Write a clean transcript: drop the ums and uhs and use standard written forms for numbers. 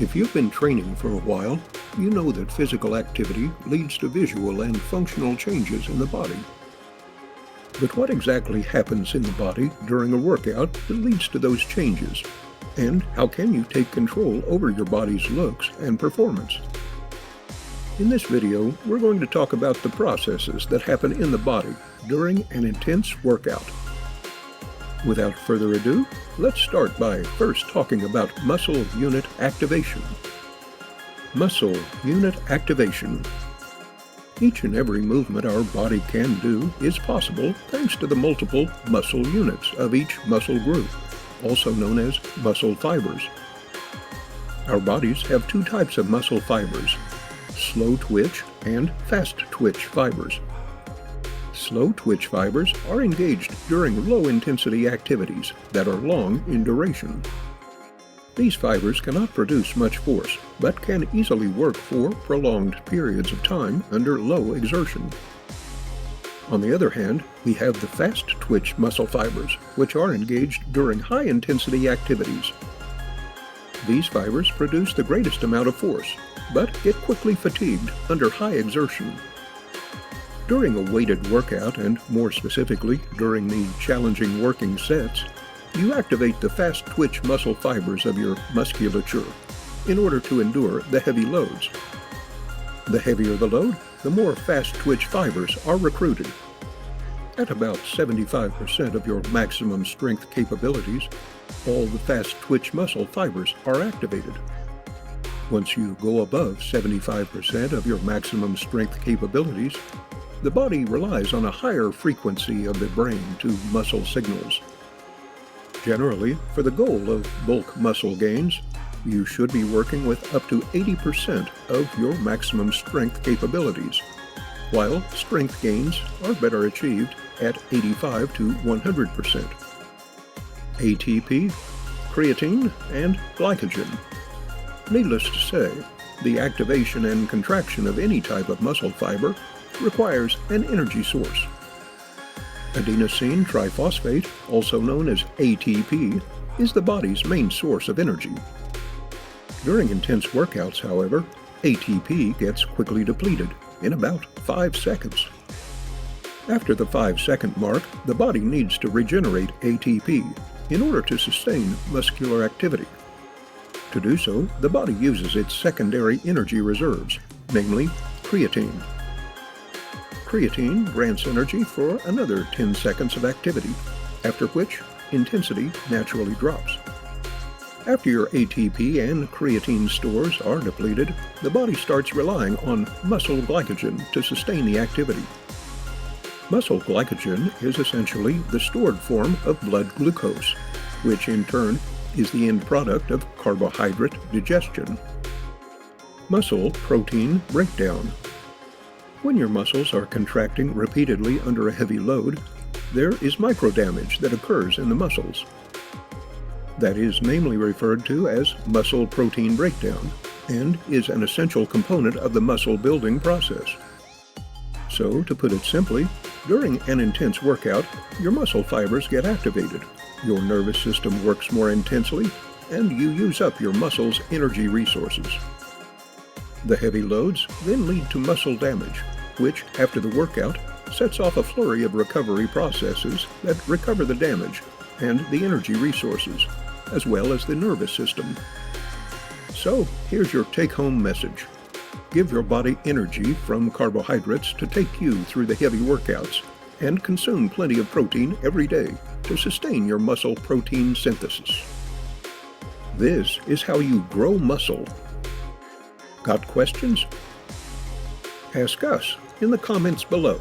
If you've been training for a while, you know that physical activity leads to visual and functional changes in the body. But what exactly happens in the body during a workout that leads to those changes? And how can you take control over your body's looks and performance? In this video, we're going to talk about the processes that happen in the body during an intense workout. Without further ado, let's start by first talking about muscle unit activation. Muscle unit activation. Each and every movement our body can do is possible thanks to the multiple muscle units of each muscle group, also known as muscle fibers. Our bodies have two types of muscle fibers, slow twitch and fast twitch fibers. Slow twitch fibers are engaged during low-intensity activities that are long in duration. These fibers cannot produce much force, but can easily work for prolonged periods of time under low exertion. On the other hand, we have the fast twitch muscle fibers, which are engaged during high-intensity activities. These fibers produce the greatest amount of force, but get quickly fatigued under high exertion. During a weighted workout, and more specifically during the challenging working sets, you activate the fast twitch muscle fibers of your musculature in order to endure the heavy loads. The heavier the load, the more fast twitch fibers are recruited. At about 75% of your maximum strength capabilities, all the fast twitch muscle fibers are activated. Once you go above 75% of your maximum strength capabilities, the body relies on a higher frequency of the brain to muscle signals. Generally, for the goal of bulk muscle gains, you should be working with up to 80% of your maximum strength capabilities, while strength gains are better achieved at 85 to 100%. ATP, creatine, and glycogen. Needless to say, the activation and contraction of any type of muscle fiber requires an energy source. Adenosine triphosphate, also known as ATP, is the body's main source of energy. During intense workouts, however, ATP gets quickly depleted in about 5 seconds. After the 5-second mark, the body needs to regenerate ATP in order to sustain muscular activity. To do so, the body uses its secondary energy reserves, namely creatine. Creatine grants energy for another 10 seconds of activity, after which intensity naturally drops. After your ATP and creatine stores are depleted, the body starts relying on muscle glycogen to sustain the activity. Muscle glycogen is essentially the stored form of blood glucose, which in turn is the end product of carbohydrate digestion. Muscle protein breakdown. When your muscles are contracting repeatedly under a heavy load, there is microdamage that occurs in the muscles. That is namely referred to as muscle protein breakdown, and is an essential component of the muscle building process. So, to put it simply, during an intense workout, your muscle fibers get activated, your nervous system works more intensely, and you use up your muscles' energy resources. The heavy loads then lead to muscle damage, which, after the workout, sets off a flurry of recovery processes that recover the damage and the energy resources, as well as the nervous system. So, here's your take-home message. Give your body energy from carbohydrates to take you through the heavy workouts, and consume plenty of protein every day to sustain your muscle protein synthesis. This is how you grow muscle. Got questions? Ask us in the comments below.